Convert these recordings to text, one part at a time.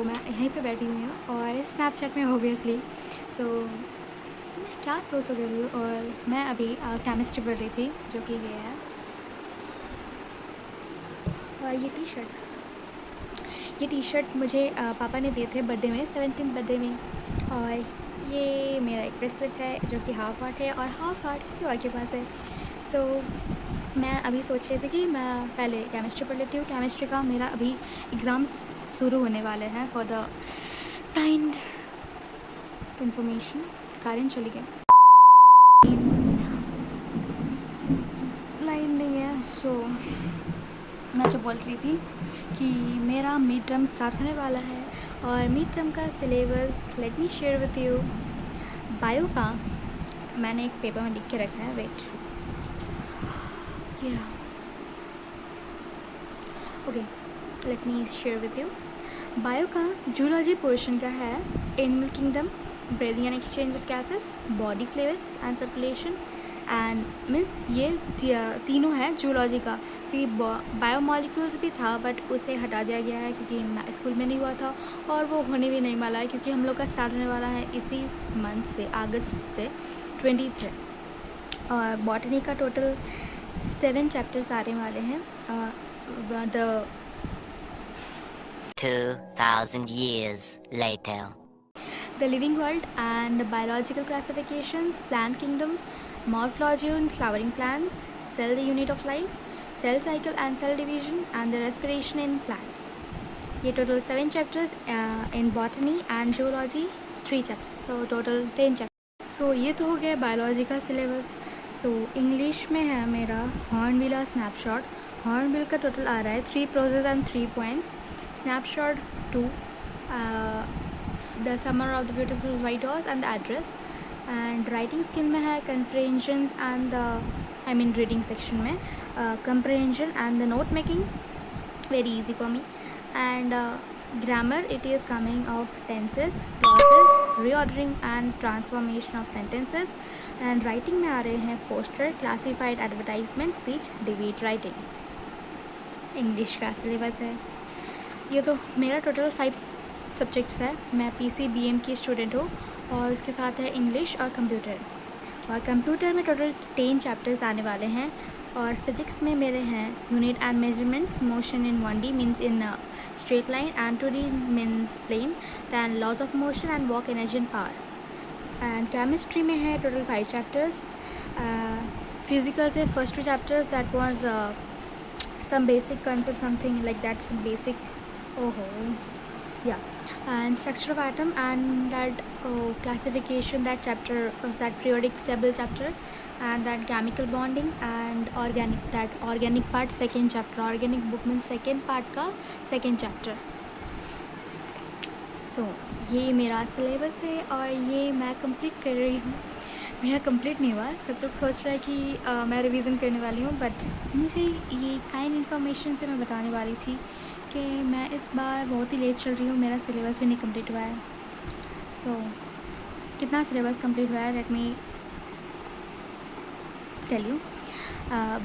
मैं यहीं पे बैठी हुई हूँ और स्नैपचैट में ऑब्वियसली। सो मैं क्या सोच रही हूँ, और मैं अभी केमिस्ट्री पढ़ रही थी, जो कि ये है। और ये टी शर्ट मुझे पापा ने दिए थे बर्थडे में, 17th बर्थडे में। और ये मेरा एक ब्रेसलेट है जो कि हाफ हार्ट है, और हाफ हार्ट किसी और के पास है। सो मैं अभी सोच रही थी कि मैं पहले केमिस्ट्री पढ़ लेती हूँ। केमिस्ट्री का मेरा अभी एग्ज़ाम्स शुरू होने वाले हैं। फॉर द काइंड इन्फॉर्मेशन, कारण चली गई, लाइन नहीं है। सो मैं जो बोल रही थी कि मेरा मिड टर्म स्टार्ट होने वाला है, और मिड टर्म का syllabus let me share with you. Bio का मैंने एक पेपर में लिख के रखा है, वेट, ये रहा। Okay, let me share with you. Bio का जूलॉजी पोर्शन का है animal kingdom, breathing and exchange of gases, body fluids and circulation, and means ये तीनों है जूलॉजी का। फिर बायोमॉलिक्यूल्स भी था, बट उसे हटा दिया गया है क्योंकि स्कूल में नहीं हुआ था, और वो होने भी नहीं वाला है क्योंकि हम लोग का स्टार्ट होने वाला है इसी मंथ से, अगस्त से 20 है। और बॉटनी का टोटल 7 चैप्टर्स आने वाले हैं। The 2,000 years later. The living world and the biological classifications, plant kingdom, morphology in flowering plants, cell the unit of life, cell cycle and cell division, and the respiration in plants. ये total 7 chapters in botany and zoology 3 chapters, so total 10 chapters. So ये तो हो गया biology का syllabus. So English में है मेरा Hornbill और स्नैपशॉट। हॉर्नबिल का टोटल आ रहा है 3 proses and 3 poems, Snapshot 2, the summer of the beautiful white horse and the address. And writing skill में है comprehensions and the I mean reading section में comprehension and the note making, very easy for me. And grammar, it is coming of tenses, clauses, reordering and transformation of sentences. And writing में आ रहे हैं poster, classified advertisement, speech, debate writing. English का syllabus है। ये तो मेरा total 5 subjects है। मैं PCBM की स्टूडेंट हूँ, और उसके साथ है इंग्लिश और कंप्यूटर। और कंप्यूटर में टोटल 10 चैप्टर्स आने वाले हैं। और फिजिक्स में मेरे हैं unit and measurements, motion in 1D means in straight line, and 2D means plane, then laws of motion and work energy and power. And chemistry में है टोटल 5 चैप्टर्स। फिजिकल से first 2 chapters that was some basic concept, something like that, some basic, and structure of atom, and that classification, that chapter was that periodic table chapter, and that chemical bonding and organic, that organic part second chapter, organic book means second part का second chapter. So ये मेरा syllabus है, और ये मैं complete कर रही हूँ। मेरा कंप्लीट नहीं हुआ, सब लोग सोच रहा है कि मैं रिवीजन करने वाली हूँ, बट मुझे ये काइंड इन्फॉर्मेशन से मैं बताने वाली थी कि मैं इस बार बहुत ही लेट चल रही हूँ, मेरा सिलेबस भी नहीं कंप्लीट हुआ है। सो कितना सिलेबस कंप्लीट हुआ है, let me tell you.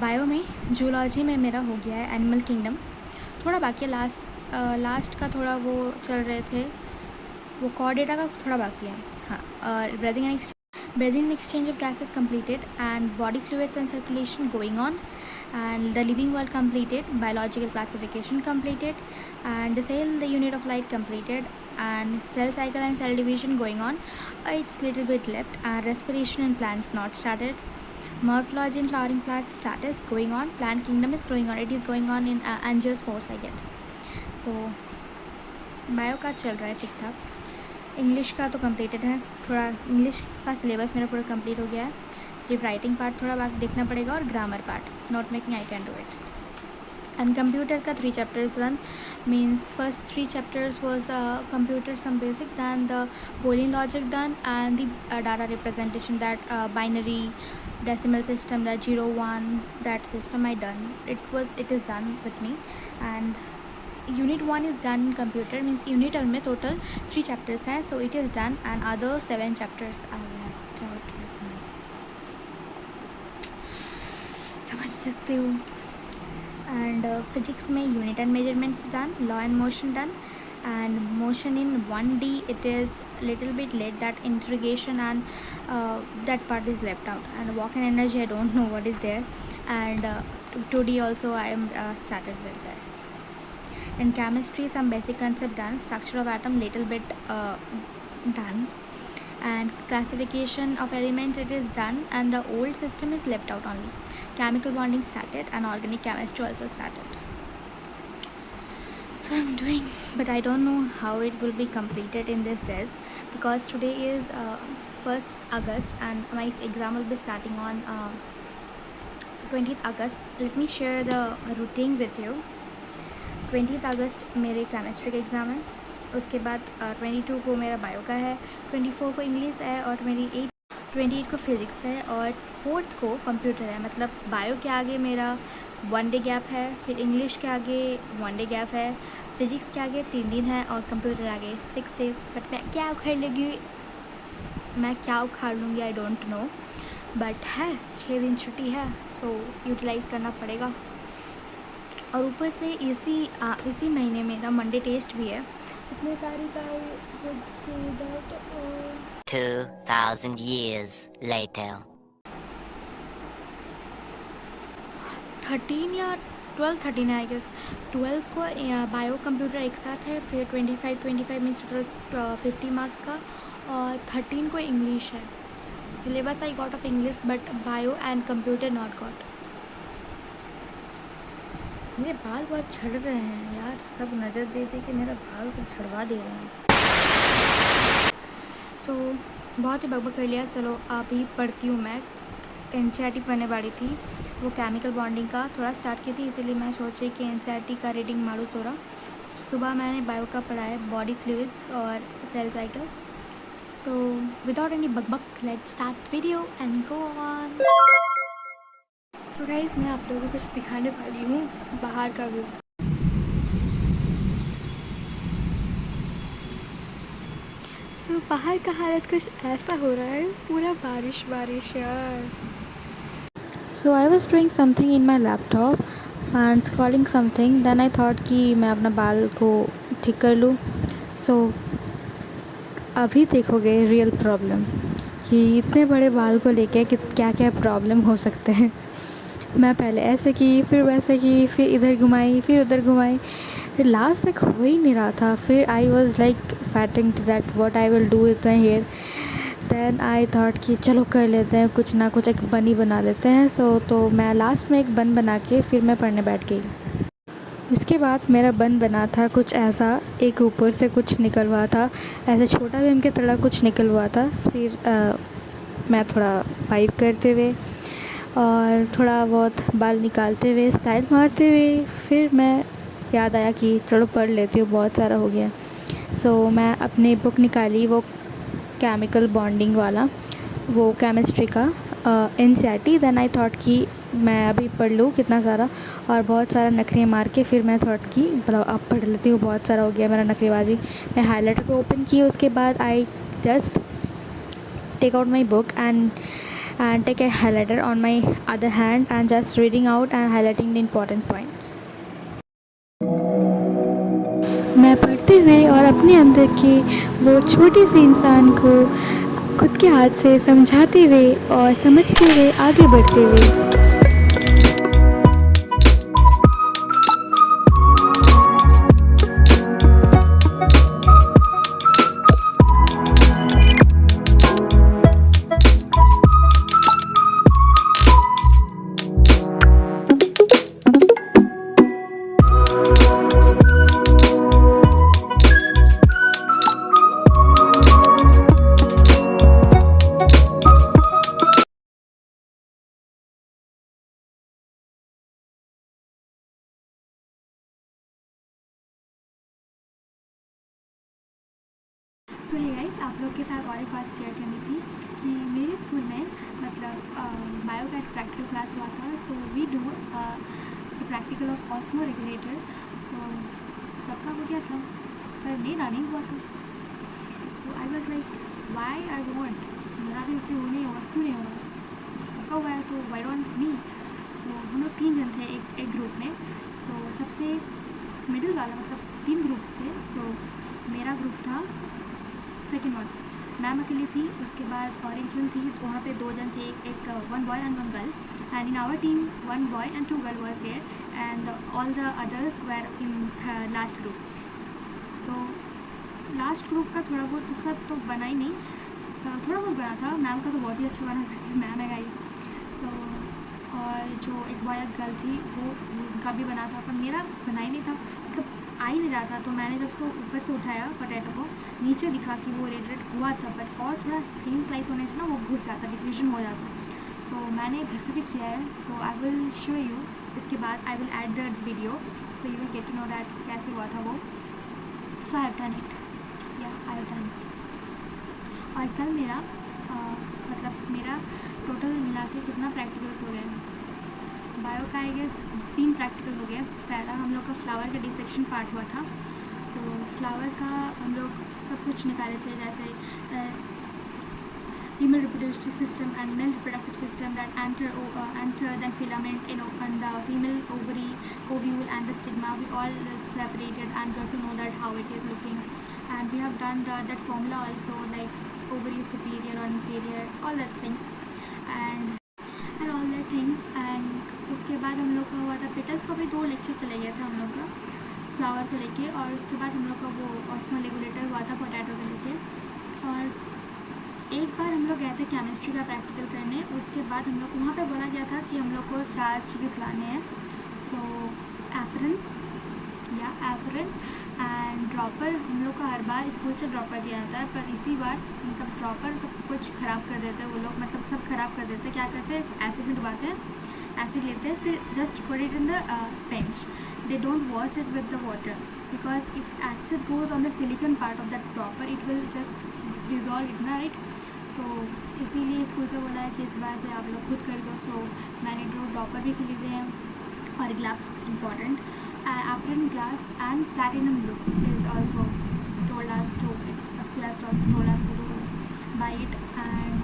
Bio में जूलॉजी में मेरा हो गया है एनिमल किंगडम, थोड़ा बाकी है, लास्ट का थोड़ा वो चल रहे थे, वो कॉर्डेटा का थोड़ा बाकी है। हाँ, और breathing and exchange of gases completed, and body fluids and circulation going on, and the living world completed, biological classification completed, and the cell the unit of light completed, and cell cycle and cell division going on, it's little bit left, and respiration in plants not started, morphology in flowering plant status going on, plant kingdom is going on, it is going on in angiosperms I get. So bio का चल रहा है ठीक ठाक। English का तो completed है, थोड़ा इंग्लिश का सिलेबस मेरा पूरा कंप्लीट हो गया है, सिर्फ राइटिंग पार्ट थोड़ा बाकी देखना पड़ेगा, और grammar part, note making I can do it. And computer का 3 chapters done, means first 3 chapters was computer some basic, then the Boolean logic done, and the data representation, that binary decimal system, that 0 1, that system I done, it is done with me. And unit 1 is done in computer, means unit 1 में total 3 chapters हैं, so it is done, and other 7 chapters I have, समझ सकते हो। And physics में unit and measurements done, law and motion done, and motion in 1D it is little bit late, that integration and that part is left out, and walk and energy I don't know what is there, and 2D also I am started with this. In chemistry some basic concept done, structure of atom little bit done, and classification of elements it is done, and the old system is left out only. Chemical bonding started and organic chemistry also started. So I'm doing, but I don't know how it will be completed in this test, because today is 1st August and my exam will be starting on 20th August. Let me share the routine with you. 20th अगस्त मेरे chemistry का exam है, उसके बाद 22 को मेरा bio का है, 24 को इंग्लिश है, और 28 को फिज़िक्स है, और 4th को कंप्यूटर है। मतलब बायो के आगे मेरा 1 डे गैप है, फिर इंग्लिश के आगे 1 डे गैप है, फिज़िक्स के आगे 3 दिन है, और कंप्यूटर आगे 6 डेज। बट मैं क्या उखाड़ लूँगी आई डोंट नो, बट है 6 दिन छुट्टी है, सो यूटिलाइज़ करना पड़ेगा। और ऊपर से इसी महीने मेरा मंडे टेस्ट भी है। कितने तारीख आई? 2,000 years later. 13 या 12-13 है आई गेस। 12 को बायो कंप्यूटर एक साथ है, फिर 25 मीन्स टोटल 50 मार्क्स का, और 13 को इंग्लिश है। Syllabus I got off English but bio and computer not got. मेरे बाल बहुत झड़ रहे हैं यार, सब नज़र दे दे के मेरा बाल तो झड़वा दे रहे हैं। सो बहुत ही बकबक कर लिया, चलो अभी पढ़ती हूँ। मैं एनसीईआरटी पढ़ने वाली थी, वो केमिकल बॉन्डिंग का थोड़ा स्टार्ट की थी, इसीलिए मैं सोच रही कि एनसीईआरटी का रीडिंग मारूँ थोड़ा। सुबह मैंने बायो का पढ़ा है, बॉडी फ्लूइड्स और cell cycle. So without any बकबक let's start video and go on. So guys, मैं आप लोगों को कुछ दिखाने वाली हूँ बाहर का व्यू। सो बाहर का हालत कुछ ऐसा हो रहा है, पूरा बारिश बारिश यार। So I was doing something in my laptop and scrolling something, then I thought कि मैं अपना बाल को ठीक कर लूँ। सो अभी देखोगे रियल प्रॉब्लम कि इतने बड़े बाल को लेके कि क्या क्या प्रॉब्लम हो सकते हैं। मैं पहले ऐसे की, फिर वैसे की, फिर इधर घुमाई, फिर उधर घुमाई, फिर लास्ट तक हो ही नहीं रहा था। फिर I was like fighting to that what I will do with my hair. Then I thought कि चलो कर लेते हैं, कुछ ना कुछ एक बन ही बना लेते हैं। तो मैं लास्ट में एक बन बना के फिर मैं पढ़ने बैठ गई। उसके बाद मेरा बन बना था कुछ ऐसा, एक ऊपर से कुछ निकल हुआ था, ऐसे छोटा भीम के तरह कुछ निकल हुआ था। फिर मैं थोड़ा वाइप करते हुए और थोड़ा बहुत बाल निकालते हुए, स्टाइल मारते हुए, फिर मैं याद आया कि चलो पढ़ लेती हूँ, बहुत सारा हो गया। सो मैं अपनी बुक निकाली, वो केमिकल बॉन्डिंग वाला, वो केमिस्ट्री का एनसीईआरटी। देन आई थॉट कि मैं अभी पढ़ लूँ कितना सारा, और बहुत सारा नखरे मार के फिर मैं थॉट कि अब पढ़ लेती हूँ, बहुत सारा हो गया मेरा नखरेबाजी। मैं हाईलाइटर को ओपन की, उसके बाद I just take out my book and take a highlighter on my other hand and just reading out and highlighting the important points. मैं पढ़ते हुए और अपने अंदर के वो छोटे से इंसान को खुद के हाथ से समझाते हुए और समझते हुए आगे बढ़ते हुए। सो हे गाइस, आप लोग के साथ और एक बात शेयर करनी थी कि मेरे स्कूल में मतलब बायो का एक प्रैक्टिकल क्लास हुआ था। So we do practical of osmoregulator. So सबका हो गया था पर मेरा नहीं हुआ था। So I was like why I want, मेरा भी क्यों नहीं होगा, क्यों नहीं होगा, सबका हुआ है तो वाई डोंट मी। सो हम लोग 3 जन थे एक ग्रुप में। सो सबसे मिडिल वाला, मतलब 3 ग्रुप्स थे। सो मेरा ग्रुप था सेकेंड वन, मैम अकेली थी, उसके बाद ऑरिजिन थी, वहाँ पे 2 जन थे, एक 1 boy and 1 girl, and in our team 1 boy and 2 girl was there and all the others were in last group. So last group का थोड़ा बहुत उसका तो बना ही नहीं, थोड़ा बहुत बना था, मैम का तो बहुत ही अच्छा बना था, मैम है गाइस। सो और जो एक बॉय गर्ल थी वो उनका भी बना था, पर मेरा बना ही नहीं था, मतलब आ ही नहीं रहा था। तो मैंने जब उसको ऊपर से उठाया पोटैटो को, नीचे दिखा कि वो रेड रेड हुआ था, बट और थोड़ा थिन स्लाइस होने से ना वो घुस जाता, डिफ्यूजन हो जाता। सो मैंने घर पे भी किया है, so I will show you, इसके बाद I will add the video, so you will get to know that कैसे हुआ था वो। So I have done it, या आई हैव डन इट। और कल मेरा मतलब मेरा टोटल मिला के कितना प्रैक्टिकल्स हो गए बायो का, आई गेस 3 प्रैक्टिकल हो गए। पहला हम लोग का फ्लावर का डिसेक्शन पार्ट हुआ था। सो फ्लावर का हम लोग सब कुछ निकाले थे, जैसे female reproductive system and male reproductive system, that anther then filament and the female ovary, ovule and the stigma, we all separated and got to know that how it is looking, and we have done that formula also, like ovary is superior or inferior, all that things and all that things। and उसके बाद हम लोग का हुआ था petals का भी 2 lecture चले गया था हम लोग का फ्लावर को लेके, और उसके बाद हम लोग का वो ऑस्मो रेगुलेटर हुआ था पोटैटो को लेके। और एक बार हम लोग गए थे केमिस्ट्री का प्रैक्टिकल करने, उसके बाद हम लोग को वहाँ पे बोला गया था कि हम लोग को 4 चीज़ लाने हैं। सो एप्रन एंड ड्रॉपर, हम लोग का हर बार स्कूल से ड्रॉपर दिया जाता है, पर इसी बार मतलब ड्रॉपर सब कुछ ख़राब कर देते हैं वो लोग, मतलब सब ख़राब कर देते हैं। क्या करते हैं, एसिड में डुबाते हैं, एसिड लेते हैं, फिर just put it in the bench, they don't wash it with the water, because if acid goes on the silicon part of that dropper it will just dissolve it ना, right? So इसीलिए school से बोला है कि इस बार से आप लोग खुद कर दो। सो मैंने दो ड्रॉपर भी खरीदे हैं और gloves important, apron, glass and platinum blue is also told us to, school has also told us to buy it। and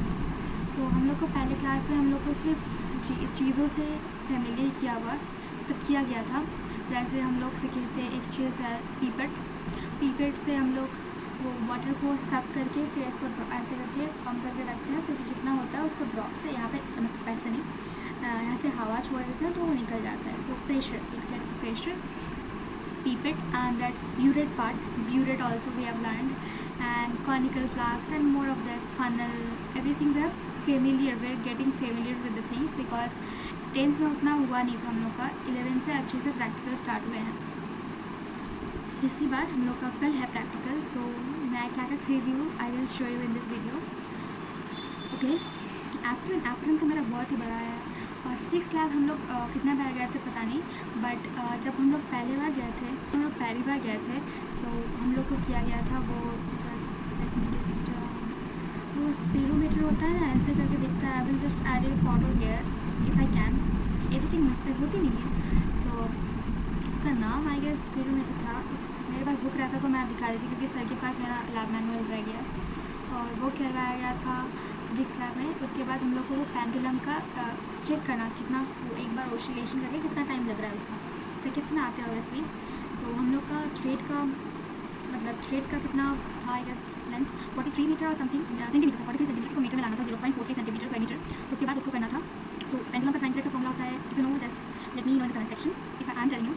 so हम लोग को पहले क्लास में हम लोग को सिर्फ चीज़ों से फैमिली किया हुआ तो किया गया था, जैसे हम लोग सीखे थे एक चीज़ है पीपेट से हम लोग वो वाटर को सक करके फिर इसको ऐसे करके पम्प करके रखते हैं, फिर जितना होता है उसको ड्रॉप से यहाँ पे मतलब ऐसे नहीं यहाँ से हवा छोड़ देते हैं तो वो निकल जाता है। So pressure, it gets pressure, pipette, and that burette part, burette also we have learned, and conical flask and more of this funnel, everything we are getting familiar with the things, because 10th में उतना हुआ नहीं था हम लोग का, 11th से अच्छे से प्रैक्टिकल स्टार्ट हुए हैं। इसी बार हम लोग का कल है प्रैक्टिकल। सो मैं क्या क्या खरीदी हूँ आई will show you in this video. Okay, apron तो मेरा बहुत ही बड़ा है, और फिजिक्स लैब हम लोग कितना बार गए थे पता नहीं, बट जब हम लोग पहली बार गए थे सो हम लोग को किया गया था वो स्पीरोमीटर होता है ना, ऐसे करके दिखता है। I will just add a photo here if I can, editing मुझसे होती नहीं है। सो उसका नाम आई गेस स्पीरोमीटर था, मेरे पास बुक रहता तो मैं दिखा देती, क्योंकि सर के पास मेरा लैब मैनुअल रह गया और वो करवाया गया था फिजिक्स लैब में। उसके बाद हम लोग को वो पेंडुलम का चेक करना, कितना वो एक बार ओसिलेशन करके कितना टाइम लग रहा है उसका, सेकेंड्स में आते हैं ऑब्वियसली। सो हम लोग का थ्रेड का कितना था आई गेस लेंथ 43 मीटर और समथिंग सेंटीमीटर, 43 सेंटीमीटर को मीटर में लाना था, 0.43 सेंटीमीटर पर मीटर। उसके बाद उसको करना था। सो पेंडुलम का टाइम पीरियड का फॉर्मूला होता है, if you know just let me know in the comment section if I am telling you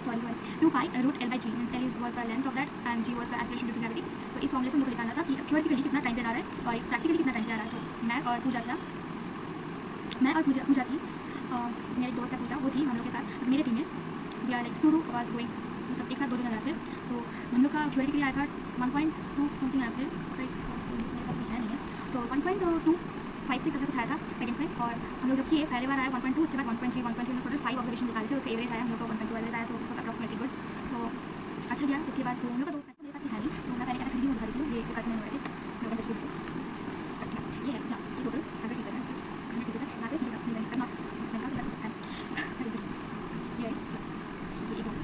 2 pi root L by G, means L was the length of that and G was the acceleration due to gravity। तो इस फॉर्मूले से मुझे निकालना था कि theoretically कितना time period आ रहा है और प्रैक्टिकली कितना टाइम पीरियड आ रहा है। तो मैं और पूजा थी, मेरी दोस्त है पूजा, वो थी हम लोग के साथ मेरे टीम में। We are like 2 was going, मतलब एक साथ 2 जन आए थे। सो हम लोग का थियोरेटिकली आया था 1.2 समथिंग आए थे, मेरे पास है नहीं है, तो 1.256 तक उठाया था सेकंड्स में। और हम लोग जब किए पहले बार आया 1.2, उसके बाद 1.3 में टोटल 5 ऑब्जर्वेशन निकाले थे, उसका एवरेज आया हम लोग का 1.2 एवरेज आया, तो अप्रॉक्सीमेटली गुड। सो अच्छा गया। उसके बाद हम लोग का 2 मेरे पास है नहीं, सो मैं पहले क्या खरीदी दिखा रही हूँ, ये कच्चे में हुए थे लोगों के स्कूल से। ये है ग्लास, ये टोटल 100 पीसेस है, यहाँ से मुझे ग्लास मिल रहा है, ये है ग्लास, ये एक glass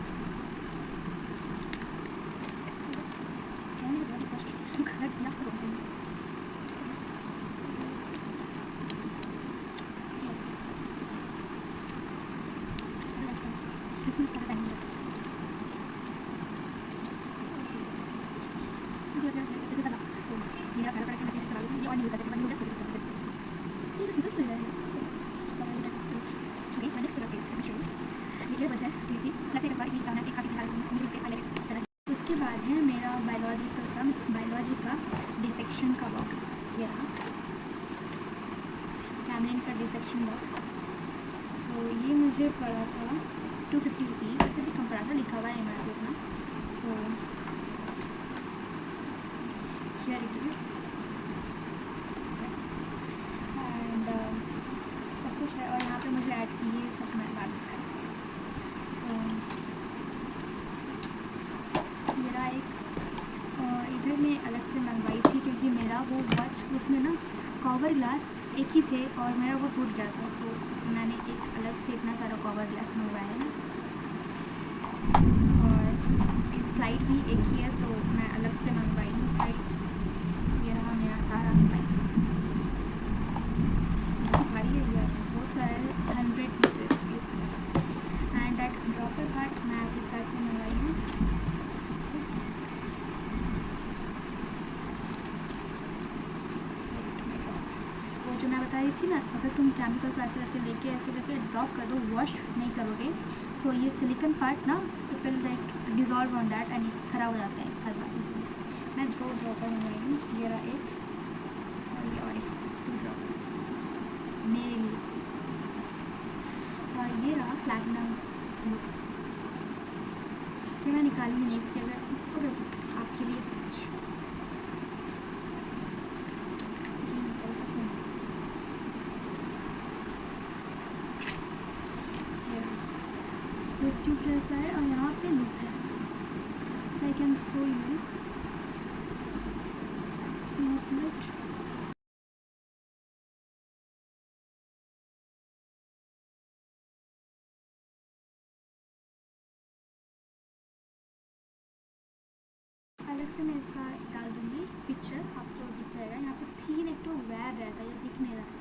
this will start at 10 minutes. So this is a box. So मेरा सारा प्रोडक्ट मैं चला रही हूँ, ये और नहीं यूज़ कर सकती, बंद हो गया, so this is ये जो सिंपल खुल रहा है। Okay, my next product is, let me show you. ये earbuds है, ये भी लगता है एक बार इसी गाना एक खा के दिखा रही हूँ, मुझे लगता है हाईलाइट करना चाहिए। उसके बाद है मेरा बायोलॉजी का डिसेक्शन का बॉक्स, ये रहा कैमलिन का डिसेक्शन बॉक्स। सो ये मुझे पड़ा था 250 रुपीज़, ऐसे भी कम पड़ा था, लिखा हुआ है MRP अपना। So here it is, yes, and सब कुछ है। और यहाँ पे मुझे ऐड ये सब मैं बाद में दिखाई। सो मेरा एक इधर मैं अलग से मंगवाई थी, क्योंकि मेरा वो वॉच उसमें ना कवर ग्लास एक ही थे और मेरा वो टूट गया था। सो मैंने एक अलग से इतना सारा कवर ग्लास मंगवाया है, और इस स्लाइड भी एक ही है, सो मैं अलग से मंगवाई हूँ स्लाइड। ये रहा मेरा सारा स्लाइड्स, बहुत भारी है यार, बहुत सारा है, 100 पीसेस इस एंड दैट ड्रॉपर पार्ट मैं फ्लिपकार्ट से मंगवाई हूँ कुछ। वो जो मैं बता रही थी ना, अगर तुम केमिकल को ऐसे करके ड्रॉप कर दो, वॉश नहीं करोगे, सो ये सिलिकन पार्ट ना it will like dissolve on that and ख़राब हो जाते हैं हर बार। मैं 2 ड्रॉपर मंगवाई हूँ, ये रहा एक और ये और एक, 2 ड्रॉपर्स मेरे लिए। और ये रहा प्लैटिनम, कि मैं निकालूंगी नहीं, क्योंकि अगर ओके आपके लिए सब कुछ दिस ट्यूब जैसा है और यहाँ पे लूप है, I can show you minute. अलग से मैं इसका डाल दूँगी पिक्चर, आपको दिख जाएगा। यहाँ पे 3 एक तो वेयर रहता है, ये दिख नहीं रहा है।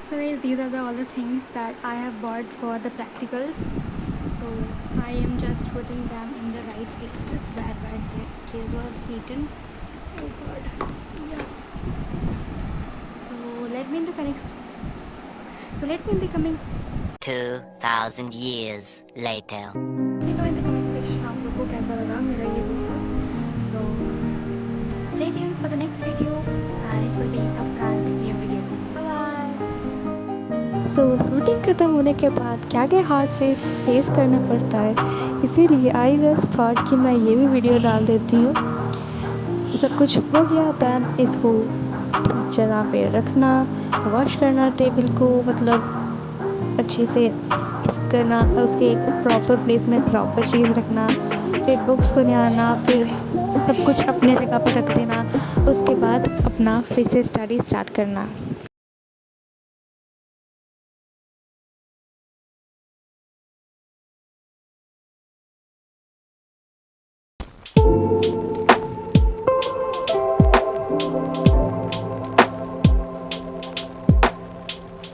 So guys, these are all the things that I have bought for the practicals. So I am just putting them in the right places where they were fitting. Oh god. Yeah. So let me in the connects. So let me in the coming. 2,000 years later. Let me know in the comment section आप लोगों को कैसा लगा मेरा ये video. So stay tuned for the next video and it will be a brand new video. Bye bye. So shooting ख़त्म होने के बाद क्या क्या हाथ से फेस करना पड़ता है, इसीलिए आई जस्ट थॉट कि मैं ये भी वीडियो डाल देती हूँ। सब कुछ हो गया, दैन इसको जगह पे रखना, वॉश करना टेबल को, मतलब अच्छे से करना, उसके एक प्रॉपर प्लेस में प्रॉपर चीज़ रखना, फिर बुक्स को निहारना, फिर सब कुछ अपने जगह पर रख देना, उसके बाद अपना फिर से स्टडी स्टार्ट करना।